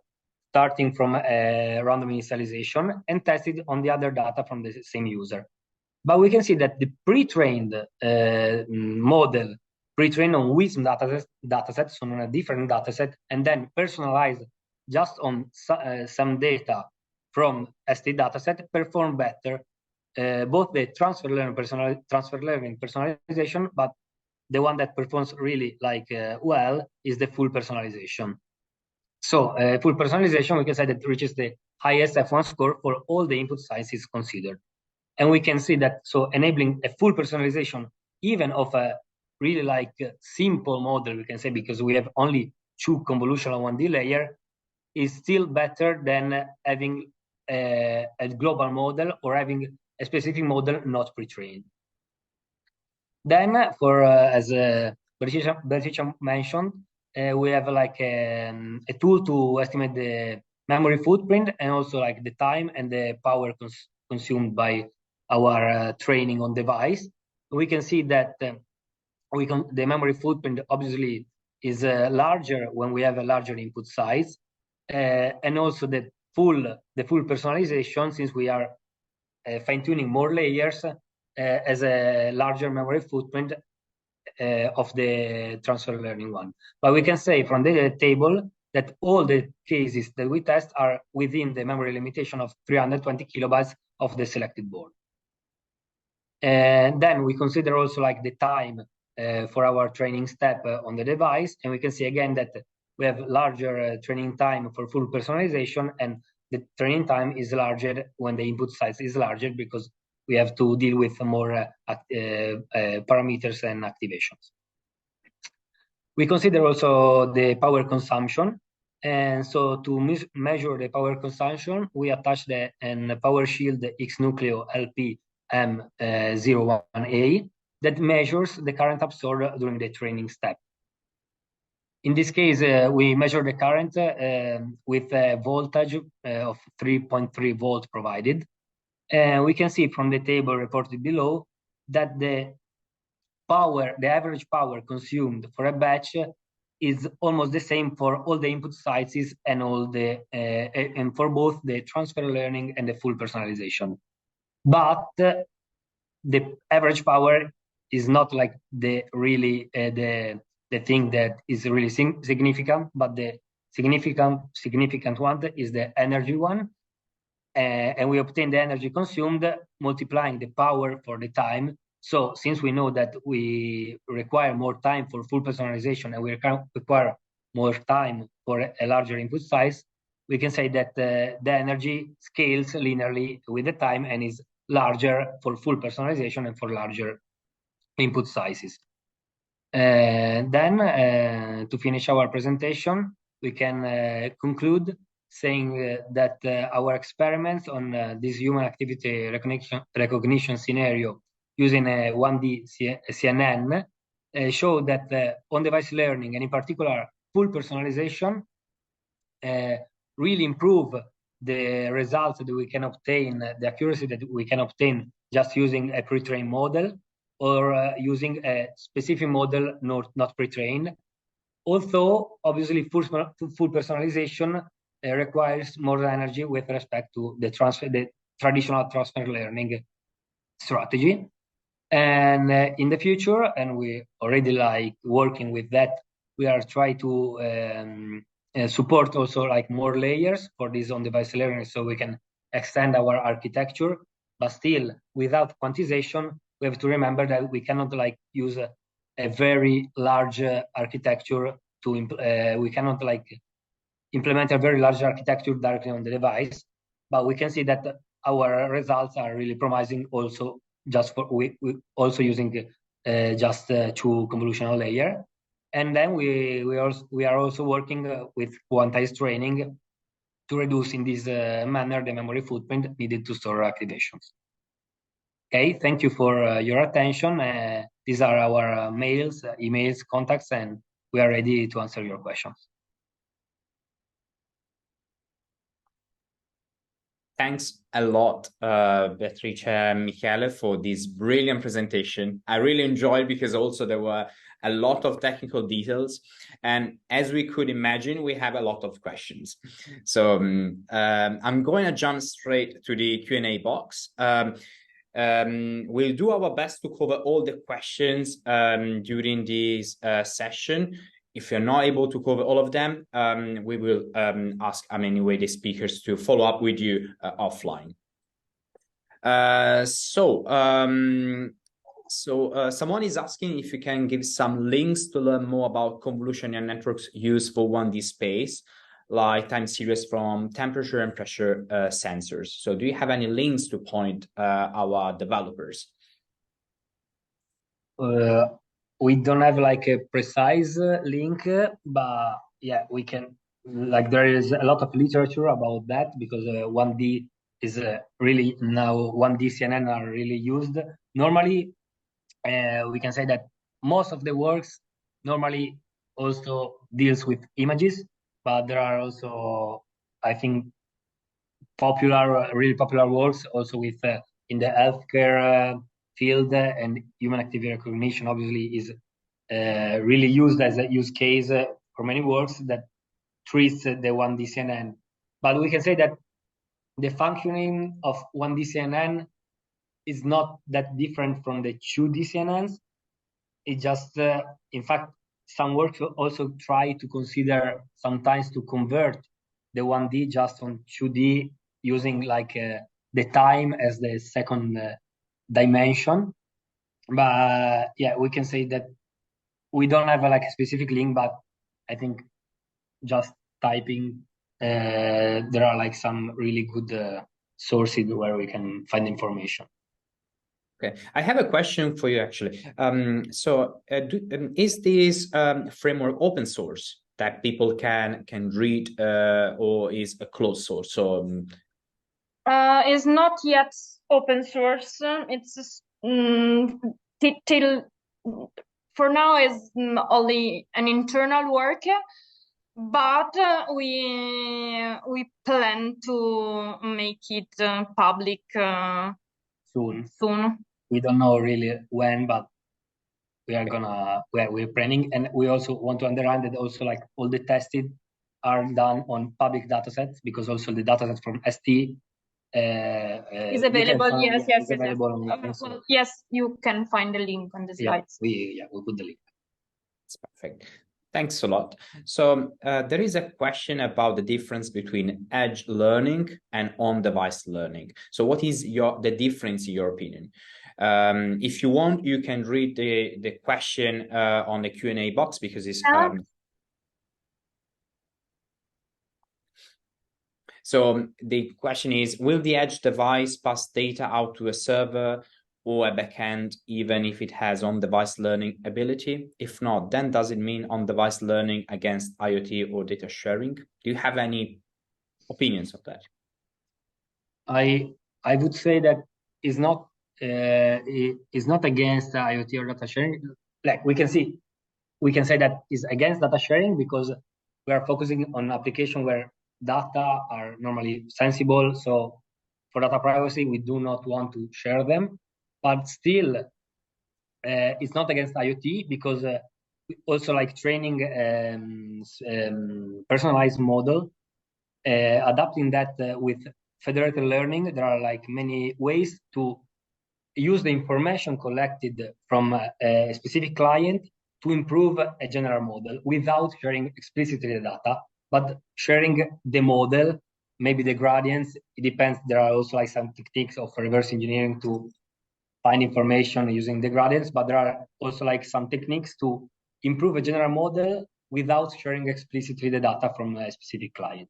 starting from a random initialization, and tested on the other data from the same user. But we can see that the pre-trained model, pre-trained on WISM dataset, so on a different dataset, and then personalized just on some data from ST dataset, perform better, both the transfer learning personalization, but the one that performs really well is the full personalization. So full personalization, we can say that reaches the highest F1 score for all the input sizes considered. And we can see that, so enabling a full personalization, even of a really simple model, we can say, because we have only 2 convolutional 1D layer, is still better than having a global model or having a specific model not pre-trained. Then, as Beatrice mentioned, we have a tool to estimate the memory footprint and also the time and the power consumed by our training on device. We can see that the memory footprint obviously is larger when we have a larger input size, and also the full personalization, since we are fine-tuning more layers, as a larger memory footprint of the transfer learning one. But we can say from the table that all the cases that we test are within the memory limitation of 320 kilobytes of the selected board. And then we consider also the time for our training step on the device, and we can see again that we have larger training time for full personalization, and the training time is larger when the input size is larger, because we have to deal with more parameters and activations. We consider also the power consumption, and so to measure the power consumption, we attach the power shield X-Nucleo LP-M01A that measures the current absorbed during the training step. In this case, we measure the current with a voltage of 3.3 volt provided. And we can see from the table reported below that the average power consumed for a batch is almost the same for all the input sizes and and for both the transfer learning and the full personalization. But the average power is not the thing that is really significant, but the significant one is the energy one. And we obtain the energy consumed multiplying the power for the time. So since we know that we require more time for full personalization and we require more time for a larger input size, we can say that the energy scales linearly with the time and is larger for full personalization and for larger input sizes. Then to finish our presentation, we can conclude saying that our experiments on this human activity recognition scenario using a 1D CNN show that on-device learning, and in particular full personalization, really improve the results that we can obtain, the accuracy that we can obtain just using a pre-trained model or using a specific model not pre-trained. Although, obviously, full personalization requires more energy with respect to the traditional transfer learning strategy. And in the future, and we already like working with that, we are trying to support also like more layers for this on-device learning, so we can extend our architecture. But still, without quantization, we have to remember that we cannot like use a very large architecture to we cannot like implement a very large architecture directly on the device. But we can see that our results are really promising also just for we also using just two convolutional layer. And then we are also working with quantized training to reduce in this manner the memory footprint needed to store activations. Okay, thank you for your attention. These are our mails, emails, contacts, and we are ready to answer your questions. Thanks a lot, Beatrice and Michele, for this brilliant presentation. I really enjoyed because also there were a lot of technical details. And as we could imagine, we have a lot of questions. So I'm going to jump straight to the Q&A box. We'll do our best to cover all the questions during this session. If you're not able to cover all of them, we will ask anyway the speakers to follow up with you offline. Someone is asking if you can give some links to learn more about convolutional networks used for 1D space, like time series from temperature and pressure sensors. So do you have any links to point our developers? We don't have like a precise link, but yeah, we can, like there is a lot of literature about that because 1D is really now 1D CNN are really used. Normally, we can say that most of the works normally also deals with images, but there are also, I think, really popular works also with in the healthcare field, and human activity recognition obviously is really used as a use case for many works that treats the 1D CNN. But we can say that the functioning of 1D CNN is not that different from the 2D CNNs. It just, in fact, some works also try to consider sometimes to convert the 1D just on 2D using like the time as the second dimension. But yeah, we can say that we don't have like a specific link, but I think just typing, there are like some really good sources where we can find information. Okay, I have a question for you actually. Is this framework open source that people can read, or is a closed source? So is not yet open source. It's till for now is only an internal work, but we plan to make it public soon. We don't know really when, but we are gonna we're planning, and we also want to underline that also like all the testing are done on public datasets, because also the dataset from ST is available. Yes. Well, yes, you can find the link on the slides. We'll put the link. That's perfect. Thanks a lot. So there is a question about the difference between edge learning and on-device learning. So what is the difference in your opinion? If you want, you can read the question on the Q&A box, because it's so the question is, will the edge device pass data out to a server or a backend, even if it has on-device learning ability? If not, then does it mean on-device learning against IoT or data sharing? Do you have any opinions of that? I would say that is not against IoT or data sharing. Like we can say that is against data sharing because we are focusing on application where data are normally sensible. So for data privacy, we do not want to share them, but still it's not against IoT, because also like training personalized model, adapting that with federated learning, there are like many ways to use the information collected from a specific client to improve a general model without sharing explicitly the data, but sharing the model, maybe the gradients. It depends. There are also like some techniques of reverse engineering to find information using the gradients, but there are also like some techniques to improve a general model without sharing explicitly the data from a specific client.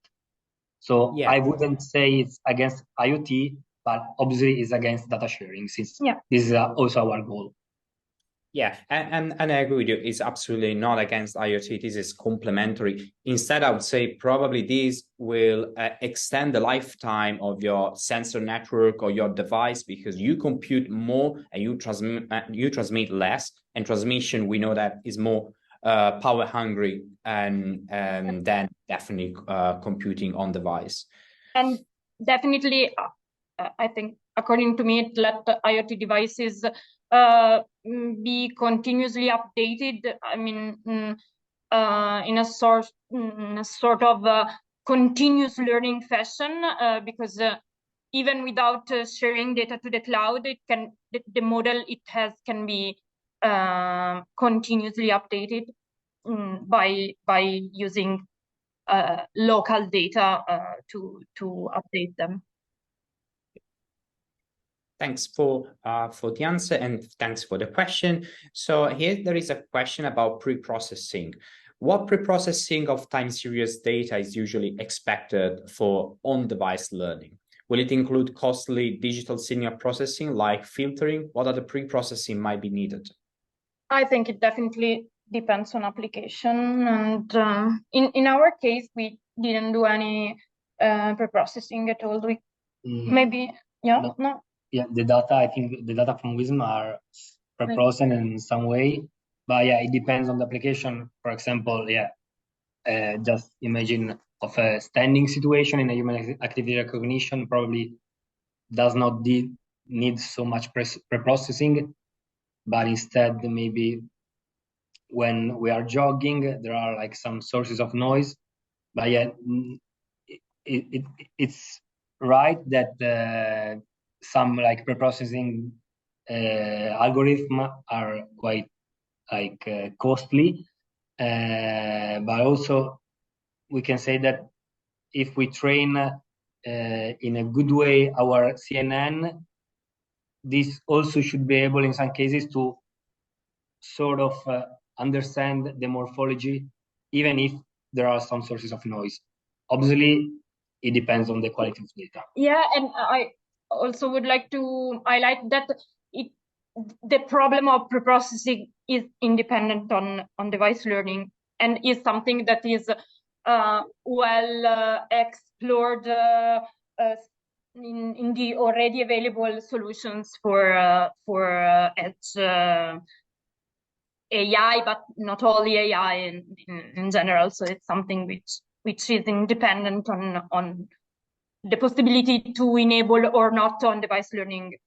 So Yeah. I wouldn't say it's against IoT, but obviously it's against data sharing, since this is also our goal. Yeah, and I agree with you. It's absolutely not against IoT. This is complementary. Instead, I would say probably this will extend the lifetime of your sensor network or your device, because you compute more and you transmit less. And transmission, we know that is more power hungry and then definitely computing on device. And definitely, I think, according to me, let the IoT devices be continuously updated. I mean, in a sort of continuous learning fashion, because even without sharing data to the cloud, the model it has can be continuously updated by using local data to update them. Thanks for the answer, and thanks for the question. So here there is a question about pre-processing. What pre-processing of time series data is usually expected for on-device learning? Will it include costly digital signal processing like filtering? What other pre-processing might be needed? I think it definitely depends on application, and in our case, we didn't do any pre-processing at all. Maybe no. Yeah, the data, I think the data from WISM are pre-processed in some way, but yeah, it depends on the application. For example, just imagine of a standing situation in a human activity recognition probably does not need so much pre-processing, but instead maybe when we are jogging, there are like some sources of noise. But yeah, it's right that some like pre-processing algorithms are quite like costly, but also we can say that if we train in a good way our CNN, this also should be able in some cases to sort of understand the morphology, even if there are some sources of noise. Obviously, it depends on the quality of data. Yeah, and I also would like to highlight that the problem of preprocessing is independent on device learning, and is something that is well explored in the already available solutions for edge AI, but not only AI in general. So it's something which is independent on the possibility to enable or not on device learning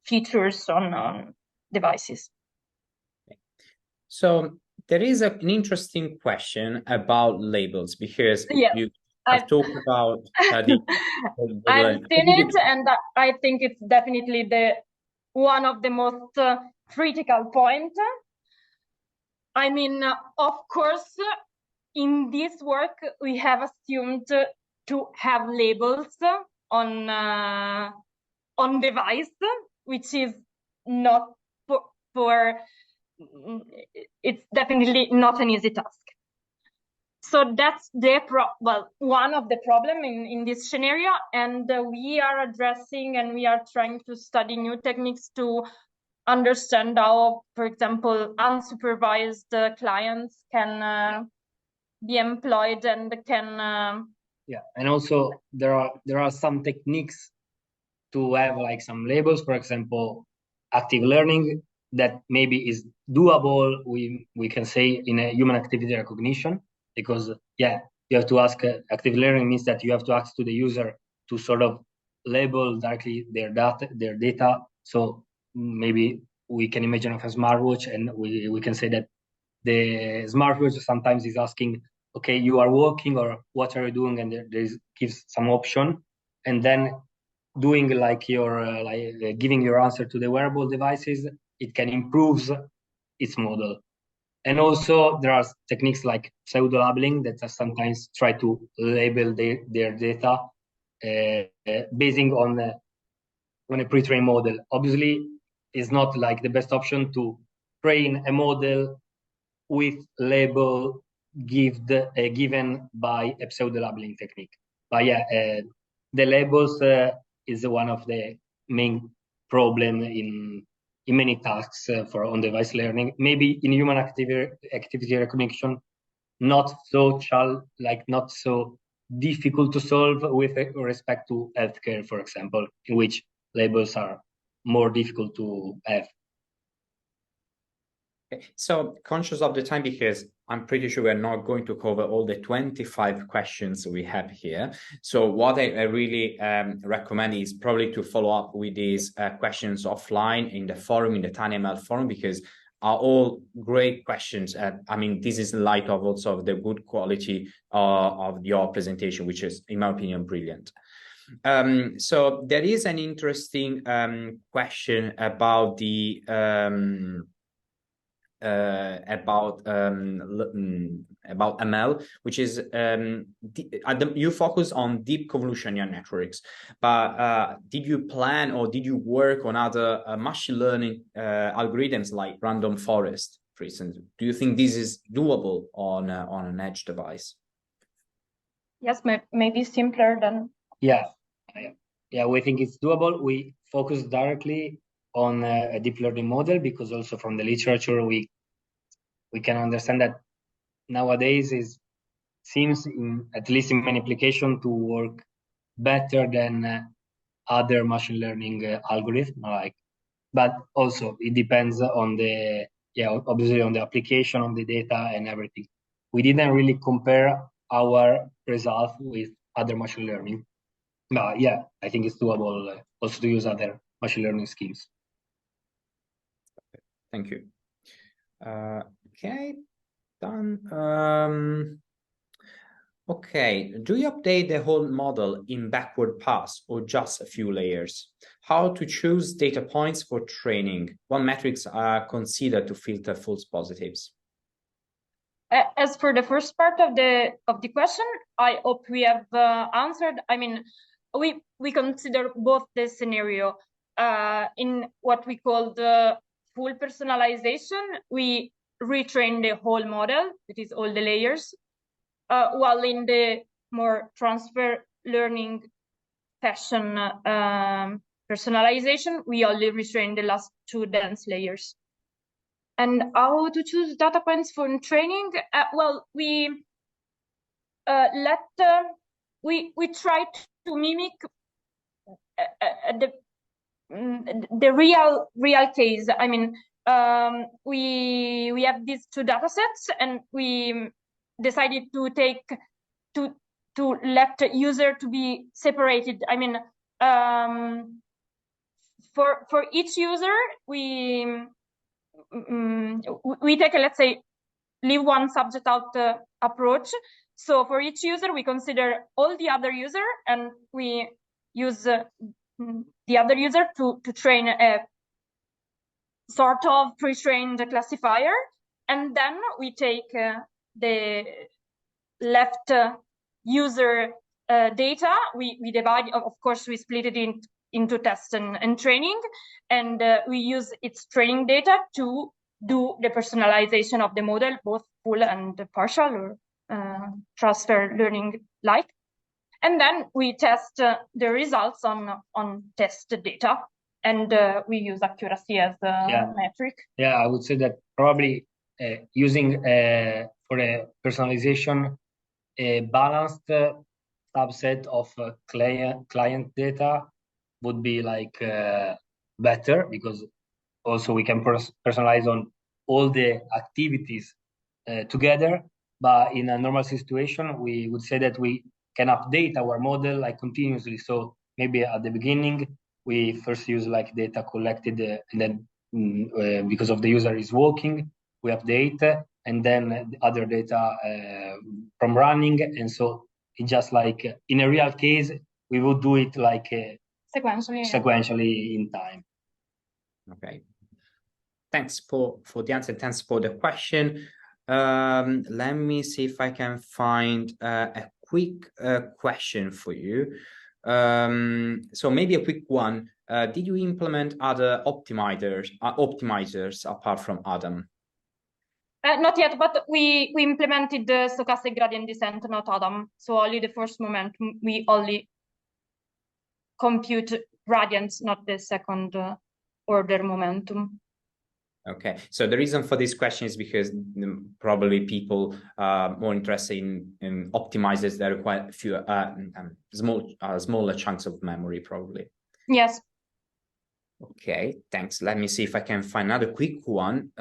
features on devices. So there is an interesting question about labels, because I've talked about I've seen it, and I think it's definitely one of the most critical points. I mean, of course, in this work, we have assumed to have labels on device, which is not it's definitely not an easy task. So that's one of the problem in this scenario, and we are addressing and we are trying to study new techniques to understand how, for example, unsupervised clients can be employed and can. And also there are some techniques to have like some labels, for example, active learning, that maybe is doable, we can say, in a human activity recognition, because you have to ask. Active learning means that you have to ask to the user to sort of label directly their data. So maybe we can imagine of a smartwatch, and we can say that the smartwatch sometimes is asking, okay, you are walking, or what are you doing, and there gives some option, and then doing like your giving your answer to the wearable devices, it can improve its model. And also there are techniques like pseudo labeling that sometimes try to label their data basing on a pre-trained model. Obviously, it's not like the best option to train a model with label given by a pseudo labeling technique. But yeah, the labels is one of the main problem in many tasks for on-device learning. Maybe in human activity recognition, not so difficult to solve with respect to healthcare, for example, in which labels are more difficult to have. So conscious of the time, because I'm pretty sure we're not going to cover all the 25 questions we have here. So what I really recommend is probably to follow up with these questions offline in the forum, in the tinyML forum, because are all great questions. I mean, this is in light of also the good quality of your presentation, which is, in my opinion, brilliant. So there is an interesting question about the about ML, which is you focus on deep convolutional networks, but did you plan or did you work on other machine learning algorithms like random forest, for instance? Do you think this is doable on an edge device? Yes, maybe simpler than. Yeah, we think it's doable. We focus directly on a deep learning model because also from the literature we can understand that nowadays seems at least in many applications to work better than other machine learning algorithms. But also it depends on the obviously on the application, on the data and everything. We didn't really compare our results with other machine learning. But yeah, I think it's doable also to use other machine learning schemes. Thank you. Okay, done. Okay, do you update the whole model in backward pass or just a few layers? How to choose data points for training? What metrics are considered to filter false positives? As for the first part of the question, I hope we have answered. I mean, we consider both the scenario in what we call the full personalization. We retrain the whole model, it is all the layers, while in the more transfer learning fashion personalization, we only retrain the last two dense layers. And how to choose data points for training? Well, we try to mimic the real case. I mean, we have these two data sets, and we decided to let the user to be separated. I mean, for each user, we take a, let's say, leave one subject out approach. So for each user, we consider all the other user, and we use the other user to train a sort of pre-trained classifier. And then we take the left user data. We divide, of course, we split it into test and training, and we use its training data to do the personalization of the model, both full and partial or transfer learning like. And then we test the results on test data, and we use accuracy as a metric. Yeah, I would say that probably using for a personalization a balanced subset of client data would be like better, because also we can personalize on all the activities together. but in a normal situation, we would say that we can update our model like continuously. So maybe at the beginning, we first use like data collected and then because of the user is walking, we update and then other data from running. And so it just like in a real case, we would do it like sequentially in time. Okay. Thanks for the answer. Thanks for the question. Let me see if I can find a quick question for you. So maybe a quick one. Did you implement other optimizers apart from Adam? Not yet, but we implemented the stochastic gradient descent, not Adam. So only the first moment, we only compute gradients, not the second order momentum. Okay, so the reason for this question is because probably people are more interested in optimizers that require a few smaller chunks of memory, probably. Yes. Okay, thanks. Let me see if I can find another quick one.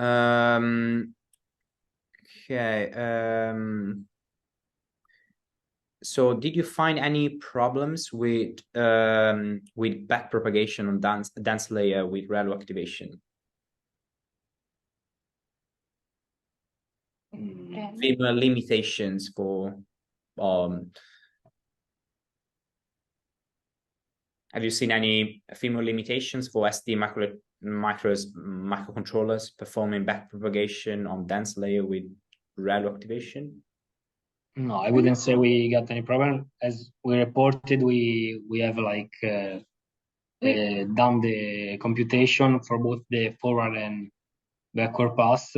So did you find any problems with backpropagation on dense layer with ReLU activation? Limitations for have you seen any female limitations for microcontrollers performing backpropagation on dense layer with ReLU activation? No, I wouldn't say we got any problem. As we reported, we have like done the computation for both the forward and backward pass,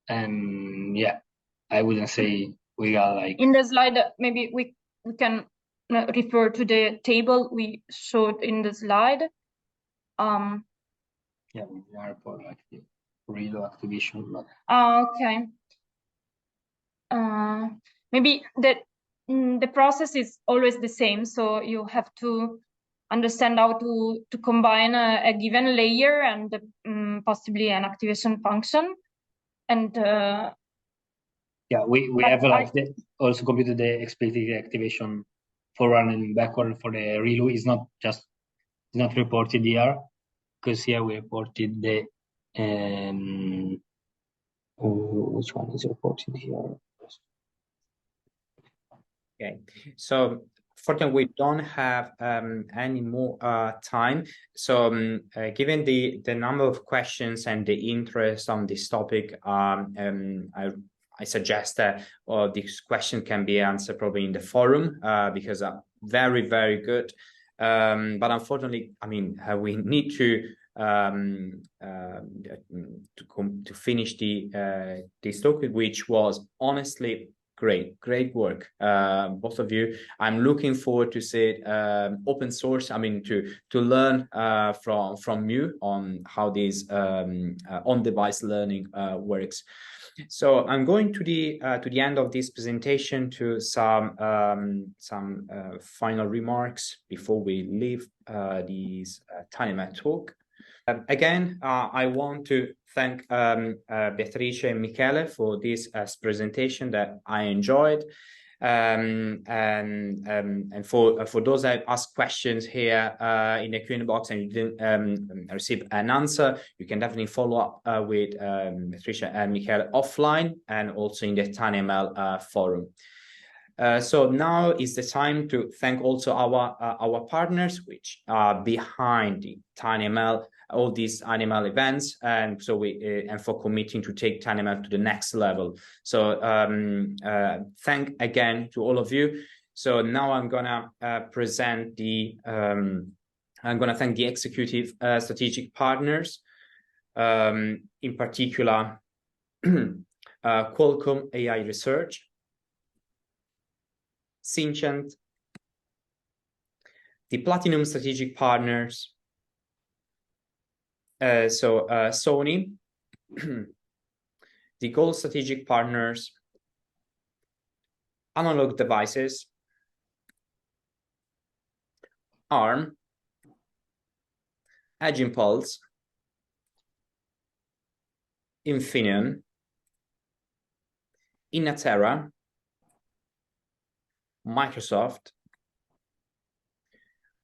and yeah, I wouldn't say we got like. In the slide, maybe we can refer to the table we showed in the slide. Yeah, we report like the ReLU activation. Okay. Maybe the process is always the same, so you have to understand how to combine a given layer and possibly an activation function. And yeah, we have like also computed the explicit activation forward and backward for the ReLU. Is not reported here, because here we reported the which one is reported here? Okay, so fortunately we don't have any more time. So given the number of questions and the interest on this topic, I suggest that this question can be answered probably in the forum because very, very good. But unfortunately, I mean, we need to finish this talk, which was honestly great work, both of you. I'm looking forward to see open source. I mean, to learn from you on how this on-device learning works. So I'm going to the end of this presentation to some final remarks before we leave this tinyML talk. Again, I want to thank Beatrice and Michele for this presentation that I enjoyed, and for those that asked questions here in the Q&A box and you didn't receive an answer, you can definitely follow up with Beatrice and Michele offline and also in the tinyML forum. So now is the time to thank also our partners, which are behind the tinyML, all these tinyML events, and so and for committing to take tinyML to the next level. So thank again to all of you. So now I'm gonna present I'm gonna thank the executive strategic partners, in particular Qualcomm AI Research, Synchant, the Platinum strategic partners, Sony, the Gold strategic partners, Analog Devices, ARM, Edge Impulse, Infineon, Inatera, Microsoft,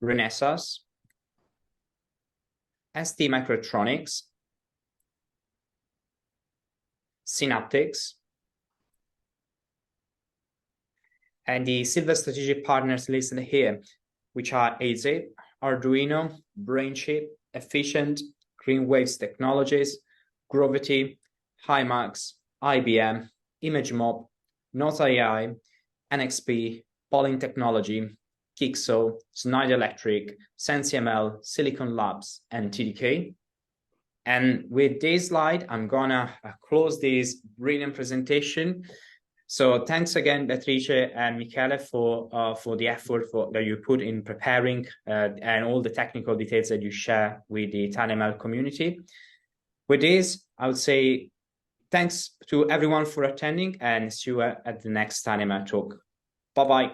Renesas, STMicroelectronics, Synaptics, and the Silver Strategic Partners listed here, which are AZ, Arduino, BrainChip, Efficient, GreenWaves Technologies, Gravity, HiMax, IBM, ImageMob, Nota AI, NXP, Polling Technology, Kixo, Schneider Electric, SensiML, Silicon Labs, and TDK. And with this slide, I'm gonna close this brilliant presentation. So thanks again, Beatrice and Michele, for the effort that you put in preparing and all the technical details that you share with the tinyML community. With this, I would say thanks to everyone for attending, and see you at the next tinyML talk. Bye-bye.